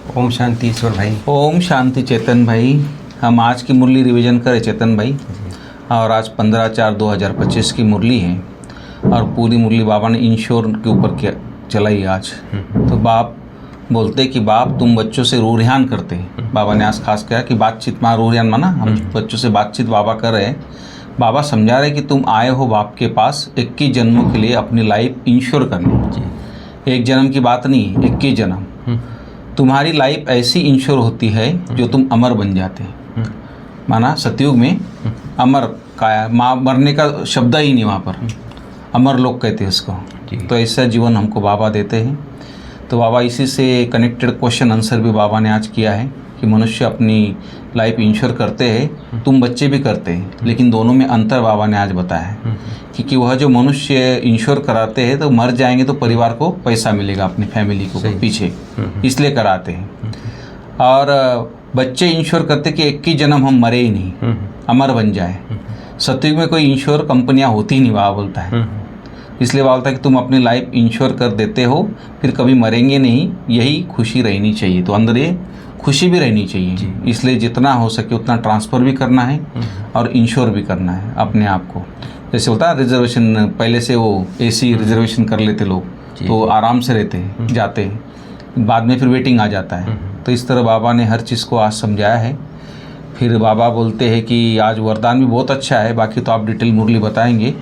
ओम शांति ईश्वर भाई। ओम शांति चेतन भाई। हम आज की मुरली रिवीजन करें चेतन भाई, और आज 15/4/2025 की मुरली है और पूरी मुरली बाबा ने इंश्योर के ऊपर किया चलाई आज। तो बाप बोलते कि बाप तुम बच्चों से रूरियान करते हैं। बाबा ने आज खास कहा कि बातचीत में रूरियान माना हम बच्चों से बातचीत बाबा कर रहे हैं। बाबा समझा रहे कि तुम आए हो बाप के पास 21 जन्मों के लिए अपनी लाइफ इंश्योर करने। एक जन्म की बात नहीं है, 21 जन्म तुम्हारी लाइफ ऐसी इंश्योर होती है जो तुम अमर बन जाते हैं। माना सतयुग में अमर काया माँ मरने का शब्द ही नहीं, वहाँ पर अमर लोग कहते हैं उसको। तो ऐसा जीवन हमको बाबा देते हैं। तो बाबा इसी से कनेक्टेड क्वेश्चन आंसर भी बाबा ने आज किया है कि मनुष्य अपनी लाइफ इंश्योर करते हैं, तुम बच्चे भी करते हैं, लेकिन दोनों में अंतर बाबा ने आज बताया है कि वह जो मनुष्य इंश्योर कराते हैं तो मर जाएंगे तो परिवार को पैसा मिलेगा, अपनी फैमिली को पीछे, इसलिए कराते हैं। और बच्चे इंश्योर करते कि 21 जन्म हम मरे ही नहीं, अमर बन जाए। सतयुग में कोई इंश्योर कंपनियां होती ही नहीं, बाबा बोलता है। इसलिए बाबा बोलता है कि तुम अपनी लाइफ इंश्योर कर देते हो, फिर कभी मरेंगे नहीं, यही खुशी रहनी चाहिए। तो अंदर ये खुशी भी रहनी चाहिए, इसलिए जितना हो सके उतना ट्रांसफ़र भी करना है और इंश्योर भी करना है अपने आप को। जैसे होता है रिजर्वेशन, पहले से वो एसी रिजर्वेशन कर लेते लोग तो आराम से रहते हैं, जाते हैं, बाद में फिर वेटिंग आ जाता है। तो इस तरह बाबा ने हर चीज़ को आज समझाया है। फिर बाबा बोलते हैं कि आज वरदान भी बहुत अच्छा है, बाकी तो आप डिटेल मुरली बताएंगे।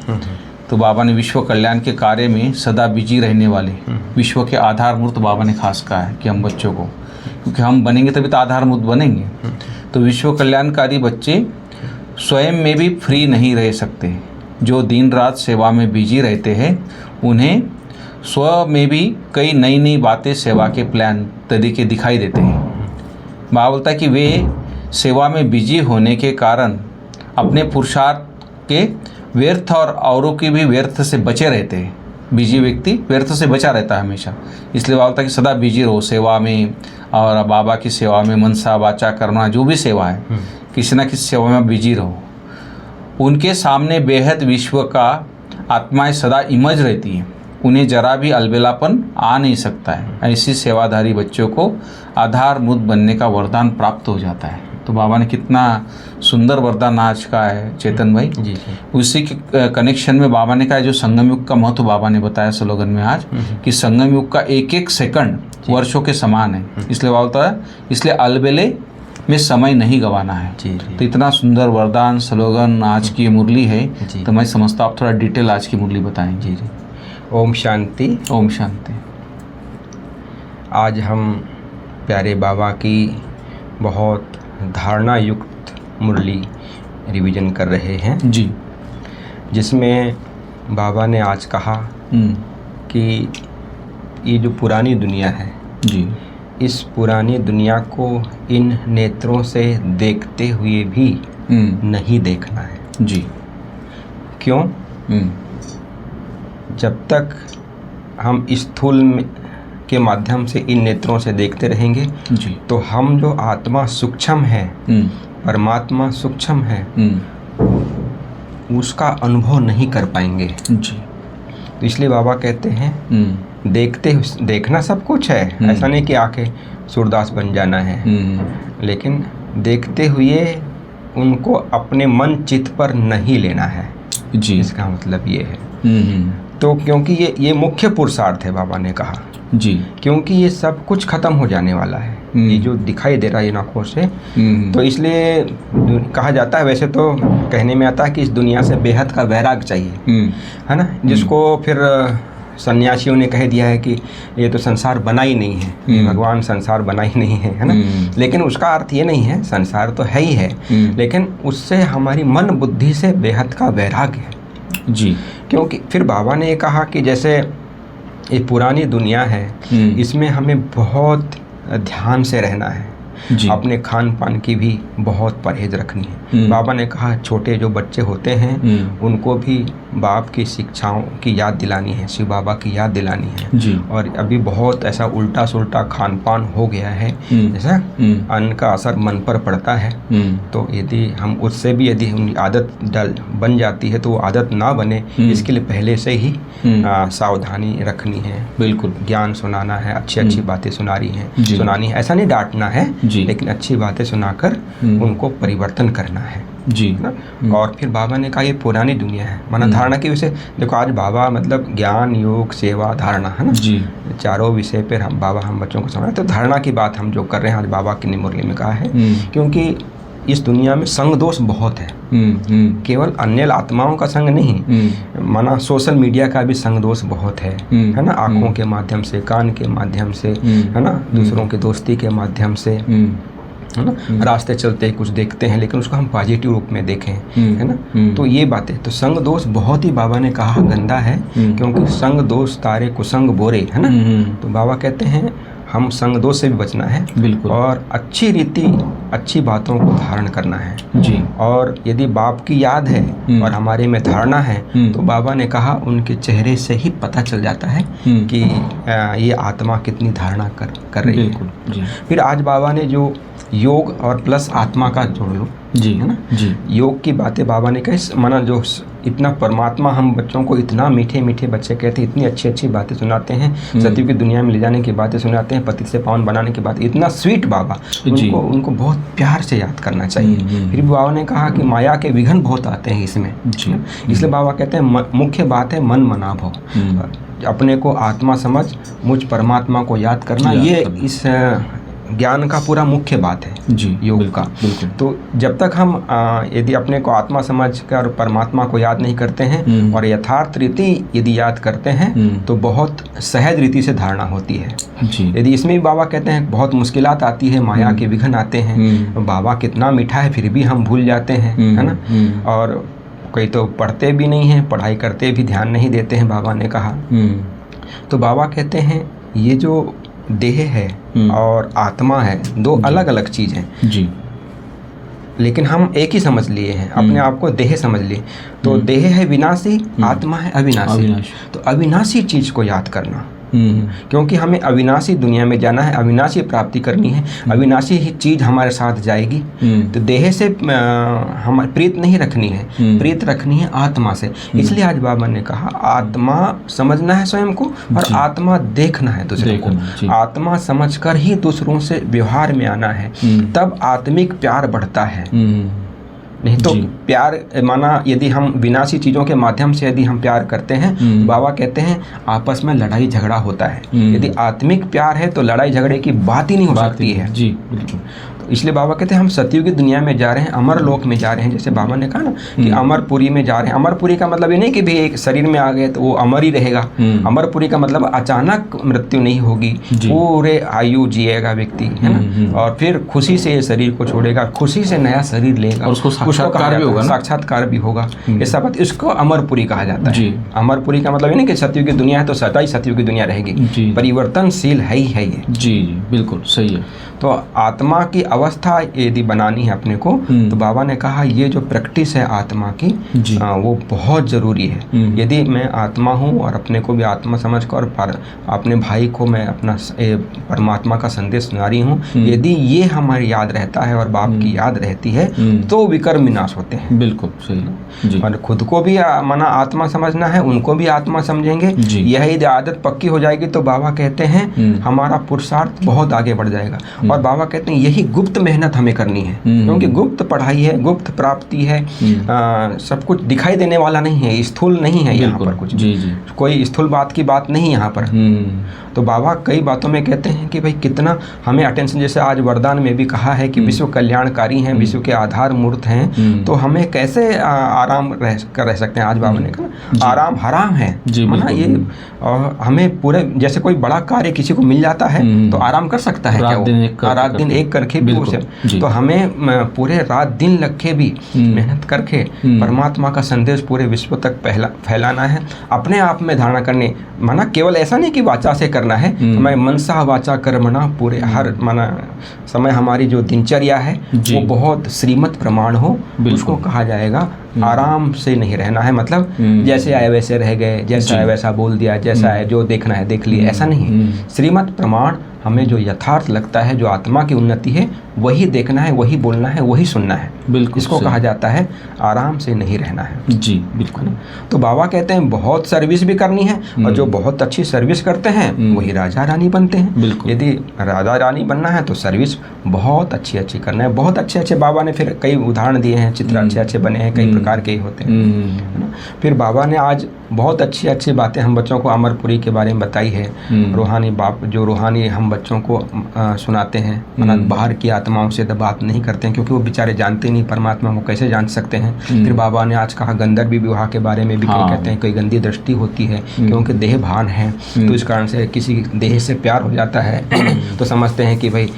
तो बाबा ने विश्व कल्याण के कार्य में सदा बिजी रहने वाले विश्व के आधारमूर्त बाबा ने खास कहा है कि हम बच्चों को, क्योंकि हम बनेंगे तभी तो आधारभूत बनेंगे। तो विश्व कल्याणकारी बच्चे स्वयं में भी फ्री नहीं रह सकते। जो दिन रात सेवा में बिजी रहते हैं उन्हें स्व में भी कई नई नई बातें, सेवा के प्लान तरीके दिखाई देते हैं। बाबा बोलता है कि वे सेवा में बिजी होने के कारण अपने पुरुषार्थ के व्यर्थ और औरों की भी व्यर्थ से बचे रहते हैं। बिजी व्यक्ति व्यर्थ से बचा रहता है हमेशा, इसलिए बाबा बोलता है कि सदा बिजी रहो सेवा में, और बाबा की सेवा में मनसा वाचा करना जो भी सेवा है, किसी न किसी सेवा में बिजी रहो। उनके सामने बेहद विश्व का आत्माएं सदा इमज रहती हैं, उन्हें जरा भी अलबेलापन आ नहीं सकता है। ऐसी सेवाधारी बच्चों को आधारभूत बनने का वरदान प्राप्त हो जाता है। तो बाबा ने कितना सुंदर वरदान आज का है चेतन भाई। जी। उसी के कनेक्शन में बाबा ने कहा जो संगम युग का महत्व बाबा ने बताया स्लोगन में आज कि संगम युग का एक एक सेकंड वर्षों के समान है। इसलिए बाबा बोलता है इसलिए अलबेले में समय नहीं गंवाना है। तो इतना सुंदर वरदान स्लोगन आज की मुरली है। तो मैं समझता हूँ आप थोड़ा डिटेल आज की मुरली बताएं। जी। ओम शांति। ओम शांति। आज हम प्यारे बाबा की बहुत धारणा युक्त मुरली रिवीजन कर रहे हैं जी, जिसमें बाबा ने आज कहा कि ये जो पुरानी दुनिया है जी, इस पुरानी दुनिया को इन नेत्रों से देखते हुए भी नहीं देखना है। जी। क्यों? जब तक हम स्थूल के माध्यम से इन नेत्रों से देखते रहेंगे जी, तो हम जो आत्मा सूक्ष्म है, परमात्मा सूक्ष्म है, उसका अनुभव नहीं कर पाएंगे। जी। तो इसलिए बाबा कहते हैं देखना सब कुछ है, ऐसा नहीं कि आके सूरदास बन जाना है, लेकिन देखते हुए उनको अपने मन चित्त पर नहीं लेना है। जी। इसका मतलब ये है। तो क्योंकि ये मुख्य पुरुषार्थ है बाबा ने कहा जी, क्योंकि ये सब कुछ खत्म हो जाने वाला है, ये जो दिखाई दे रहा है इन आँखों से। तो इसलिए कहा जाता है, वैसे तो कहने में आता है कि इस दुनिया से बेहद का वैराग चाहिए, है ना, जिसको फिर सन्यासियों ने कह दिया है कि ये तो संसार बना ही नहीं है, भगवान संसार बना ही नहीं है, है ना। लेकिन उसका अर्थ ये नहीं है, संसार तो है ही है, लेकिन उससे हमारी मन बुद्धि से बेहद का वैराग है। जी। क्योंकि फिर बाबा ने कहा कि जैसे ये पुरानी दुनिया है, इसमें हमें बहुत ध्यान से रहना है, अपने खान पान की भी बहुत परहेज रखनी है। बाबा ने कहा छोटे जो बच्चे होते हैं उनको भी बाप की शिक्षाओं की याद दिलानी है, शिव बाबा की याद दिलानी है जी। और अभी बहुत ऐसा उल्टा सुल्टा खान पान हो गया है, जैसा अन्न का असर मन पर पड़ता है। तो यदि हम उससे भी यदि हम आदत बन जाती है तो वो आदत ना बने, इसके लिए पहले से ही सावधानी रखनी है। बिल्कुल। ज्ञान सुनाना है, अच्छी अच्छी बातें सुनानी है, ऐसा नहीं डांटना है, लेकिन अच्छी बातें सुनाकर उनको परिवर्तन करना है जी ना। और फिर बाबा ने कहा ये पुरानी दुनिया है, माना धारणा की विषय देखो, आज बाबा मतलब ज्ञान, योग, सेवा, धारणा, है ना जी, चारों विषय पर हम बच्चों को समझाए। तो धारणा की बात हम जो कर रहे हैं आज बाबा की मुरली में कहा है, क्योंकि इस दुनिया में संग दोष बहुत है। केवल अन्य आत्माओं का संग नहीं, माना सोशल मीडिया का भी संग दोष बहुत है ना। आँखों के माध्यम से, कान के माध्यम से, है ना, दूसरों के दोस्ती के माध्यम से, है ना, रास्ते चलते कुछ देखते हैं लेकिन उसको हम पॉजिटिव रूप में देखें, है ना। तो ये बातें, तो संग दोष बहुत ही बाबा ने कहा गंदा है, क्योंकि संग दोष तारे कुसंग बोरे, है ना। तो बाबा कहते हैं हम संग दोष से भी बचना है, बिल्कुल, और अच्छी रीति, अच्छी बातों को धारण करना है जी। और यदि बाप की याद है और हमारे में धारणा है तो बाबा ने कहा उनके चेहरे से ही पता चल जाता है कि ये आत्मा कितनी धारणा कर रही है जी। फिर आज बाबा ने जो योग और प्लस आत्मा का जोड़ लो जी, है ना जी। योग की बातें बाबा ने कही, माना जो इतना परमात्मा, हम बच्चों को इतना मीठे मीठे बच्चे कहते हैं, इतनी अच्छी अच्छी बातें सुनाते हैं, सत्युग की दुनिया में ले जाने की बातें सुनाते हैं, पति से पावन बनाने की बात, इतना स्वीट बाबा, उनको बहुत प्यार से याद करना चाहिए। फिर भी बाबा ने कहा कि माया के विघ्न बहुत आते हैं इसमें, इसलिए बाबा कहते हैं मुख्य बात है मन मनाभो, अपने को आत्मा समझ, मुझ परमात्मा को याद करना, ये इस ज्ञान का पूरा मुख्य बात है जी, योग का। तो जब तक हम यदि अपने को आत्मा समझ कर परमात्मा को याद नहीं करते हैं और यथार्थ रीति यदि याद करते हैं तो बहुत सहज रीति से धारणा होती है जी। यदि इसमें भी बाबा कहते हैं बहुत मुश्किलात आती है, माया के विघ्न आते हैं, बाबा कितना मीठा है फिर भी हम भूल जाते हैं, है ना। और कई तो पढ़ते भी नहीं हैं, पढ़ाई करते भी ध्यान नहीं देते हैं, बाबा ने कहा। तो बाबा कहते हैं ये जो देह है और आत्मा है, दो अलग अलग चीज़ हैं जी, लेकिन हम एक ही समझ लिए हैं, अपने आप को देह समझ लिए। तो देह है विनाशी, आत्मा है अविनाशी। तो अविनाशी चीज़ को याद करना, क्योंकि हमें अविनाशी दुनिया में जाना है, अविनाशी प्राप्ति करनी है, अविनाशी ही चीज़ हमारे साथ जाएगी। तो देह से हम प्रीत नहीं रखनी है, प्रीत रखनी है आत्मा से। इसलिए आज बाबा ने कहा आत्मा समझना है स्वयं को और आत्मा देखना है दूसरे को। आत्मा समझकर ही दूसरों से व्यवहार में आना है, तब आत्मिक प्यार बढ़ता है। नहीं तो प्यार, माना यदि हम विनाशी चीज़ों के माध्यम से यदि हम प्यार करते हैं, बाबा कहते हैं आपस में लड़ाई झगड़ा होता है। यदि आत्मिक प्यार है तो लड़ाई झगड़े की बात ही नहीं हो सकती है जी, बिल्कुल। तो इसलिए बाबा कहते हैं हम सतयुग की दुनिया में जा रहे हैं, अमर लोक में जा रहे हैं। जैसे बाबा ने कहा ना कि अमरपुरी में जा रहे हैं। अमरपुरी का मतलब ये नहीं कि भाई एक शरीर में आ गए तो वो अमर ही रहेगा। अमरपुरी का मतलब अचानक मृत्यु नहीं होगी, पूरे आयु जिएगा व्यक्ति, है ना, और फिर खुशी से ये शरीर को छोड़ेगा, खुशी से नया शरीर लेगा, और उसको साक्षात्कार भी होगा, साक्षात्कार भी होगा। ऐसा बात, इसको अमरपुरी कहा जाता है। अमरपुरी का मतलब ये नहीं कि सतयुग की दुनिया है तो सदाई सतयुग की दुनिया रहेगी, परिवर्तनशील है ही है ये जी, बिल्कुल सही है। तो आत्मा की अवस्था यदि बनानी है अपने को, तो बाबा ने कहा ये जो प्रैक्टिस है आत्मा की वो बहुत ज़रूरी है। यदि मैं आत्मा हूँ और अपने को भी आत्मा समझ कर अपने भाई को मैं अपना परमात्मा का संदेश सुना रही हूँ, यदि ये हमारी याद रहता है और बाप की याद रहती है तो विकर्म विनाश होते हैं। बिल्कुल सही। और खुद को भी माना आत्मा समझना है, उनको भी आत्मा समझेंगे, यही आदत पक्की हो जाएगी तो बाबा कहते हैं हमारा पुरुषार्थ बहुत आगे बढ़ जाएगा। और बाबा कहते हैं यही गुप्त मेहनत हमें करनी है, क्योंकि गुप्त पढ़ाई है, गुप्त प्राप्ति है, सब कुछ दिखाई देने वाला नहीं है, स्थूल नहीं है यहाँ पर कुछ जी, कोई स्थूल बात की बात नहीं यहाँ पर। तो बाबा कई बातों में कहते हैं कि भाई कितना हमें अटेंशन, जैसे आज वरदान में भी कहा है कि विश्व कल्याणकारी हैं, विश्व के आधार मूर्त हैं, तो हमें कैसे आराम रह सकते हैं। आज बाबा ने कहा आराम हराम है, माना ये हमें पूरे, जैसे कोई बड़ा कार्य किसी को मिल जाता है तो आराम कर सकता है क्या, रात दिन एक करके दूर से। जी। तो हमें पूरे रात दिन लग के भी मेहनत करके परमात्मा का संदेश पूरे विश्व तक फैलाना है, अपने आप में धारणा करने, माना केवल ऐसा नहीं कि वाचा से करना है, हमें मनसा वाचा कर्मणा पूरे हर माना समय हमारी जो दिनचर्या है वो बहुत श्रीमत प्रमाण हो, उसको कहा जाएगा। आराम से नहीं रहना है, मतलब जैसे आए वैसे रह गए, जैसा आए वैसा बोल दिया, जैसा है जो देखना है देख लिया, ऐसा नहीं। श्रीमत प्रमाण हमें जो यथार्थ लगता है, जो आत्मा की उन्नति है, वही देखना है, वही बोलना है, वही सुनना है। बिल्कुल, इसको कहा जाता है आराम से नहीं रहना है। जी बिल्कुल। तो बाबा कहते हैं बहुत सर्विस भी करनी है, और जो बहुत अच्छी सर्विस करते हैं वही राजा रानी बनते हैं। बिल्कुल। यदि राजा रानी बनना है तो सर्विस बहुत अच्छी अच्छी करना है। बहुत अच्छे अच्छे बाबा ने फिर कई उदाहरण दिए हैं, चित्र अच्छे अच्छे बने हैं, कई प्रकार के ही होते हैं, है ना। फिर बाबा ने आज बहुत अच्छी अच्छी बातें हम बच्चों को अमरपुरी के बारे में बताई है। रूहानी बाप जो रूहानी हम बच्चों को सुनाते हैं, बाहर की आत्माओं से बात नहीं करते हैं, क्योंकि वो बेचारे जानते नहीं परमात्मा को, कैसे जान सकते हैं। फिर बाबा ने आज कहा गंधर्व विवाह के बारे में भी कहते हैं, कोई गंदी दृष्टि होती है क्योंकि देह भान है, तो इस कारण से किसी देह से प्यार हो जाता है तो समझते हैं कि भाई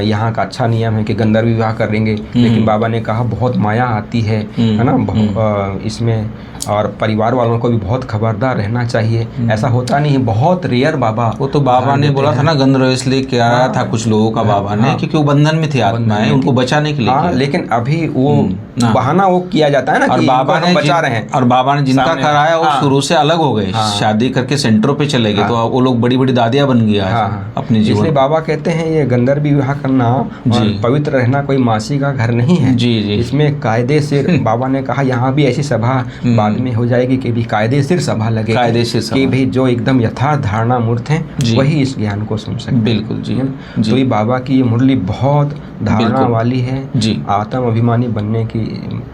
यहाँ का अच्छा नियम है कि गंधर्व विवाह करेंगे, लेकिन बाबा ने कहा बहुत माया आती है ना इसमें, और परिवार वालों को भी बहुत खबरदार रहना चाहिए। ऐसा होता नहीं है, बहुत रेयर बाबा। वो तो बाबा ने बोला था ना गंधर्व इसलिए क्या था कुछ लोगों का बाबा ने, क्योंकि वो बंधन में थे आत्माएं, उनको बचाने के लिए। लेकिन अभी वो बहाना वो किया जाता है ना कि बाबा ने बचा रहे हैं, और बाबा ने जिनका कराया वो शुरू से अलग हो गए, शादी करके सेंटरों पे चले गए, तो वो लोग बड़ी बड़ी दादियां बन गई अपने जीवन। इसलिए बाबा कहते हैं ये गंधर्व विवाह करना और पवित्र रहना कोई मासी का घर नहीं है। जी जी। इसमें कायदे से बाबा ने कहा यहाँ भी ऐसी सभा बाद में हो जाएगी कि भी कायदे से सभा लगे, कि भी जो एकदम यथार्थ धारणा मूर्त हैं वही इस ज्ञान को सुन सकते। बिल्कुल जी। तो ये बाबा की ये मुरली बहुत धारणा वाली है जी, आत्म अभिमानी बनने की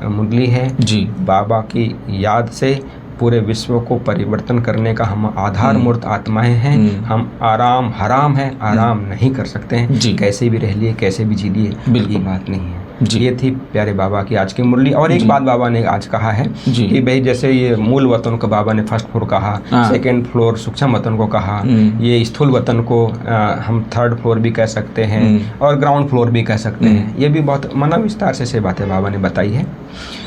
मुरली है जी। बाबा की याद से पूरे विश्व को परिवर्तन करने का हम आधार मूर्त आत्माएं हैं। हम आराम हराम है, आराम नहीं कर सकते हैं, कैसे भी रह लिए, कैसे भी जी लिए, ये बात नहीं है। ये थी प्यारे बाबा की आज की मुरली। और एक बात बाबा ने आज कहा है कि भाई जैसे ये मूल वतन को बाबा ने फर्स्ट फ्लोर कहा, सेकंड फ्लोर सूक्ष्म वतन को कहा, ये स्थूल वतन को हम थर्ड फ्लोर भी कह सकते हैं और ग्राउंड फ्लोर भी कह सकते हैं। ये भी बहुत मना विस्तार से बातें बाबा ने बताई है।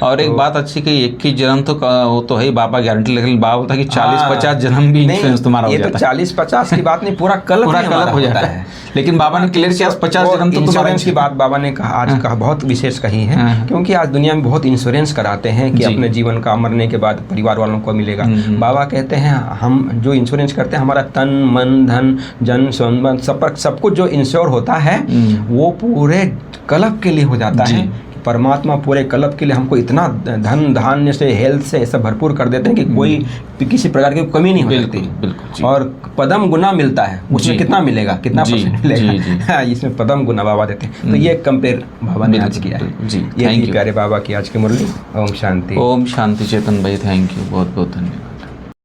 और एक बात अच्छी कि 21 जन्म तो वो तो है बाबा गारंटी, लेकिन बाबा बोलता है कि 40-50 जन्म भी इंश्योरेंस तुम्हारा हो जाता है। ये तो 40-50 की बात नहीं, पूरा कल्प हो जाता है। लेकिन बाबा ने क्लियर किया 50 जन्म तो इंश्योरेंस की बात बाबा ने कहा आज कहा बहुत विशेष कही है, क्योंकि आज दुनिया में बहुत इंश्योरेंस कराते हैं कि अपने जीवन का मरने के बाद परिवार वालों को मिलेगा। बाबा कहते हैं हम जो इंश्योरेंस करते हैं, हमारा तन मन धन जन संबंध सब कुछ जो इंश्योर होता है वो पूरे कल्प के लिए हो जाता है। परमात्मा पूरे कल्प के लिए हमको इतना धन धान्य से हेल्थ से सब भरपूर कर देते हैं कि कोई किसी प्रकार की कमी नहीं हो सकती। और पदम गुना मिलता है, उसमें कितना मिलेगा, कितना परसेंट मिलेगा, इसमें पदम गुना बाबा देते हैं। तो ये कंपेयर बाबा ने आज किया है जी। ये प्यारे बाबा की आज की मुरली। ओम शांति। ओम शांति चेतन भाई, थैंक यू, बहुत बहुत धन्यवाद।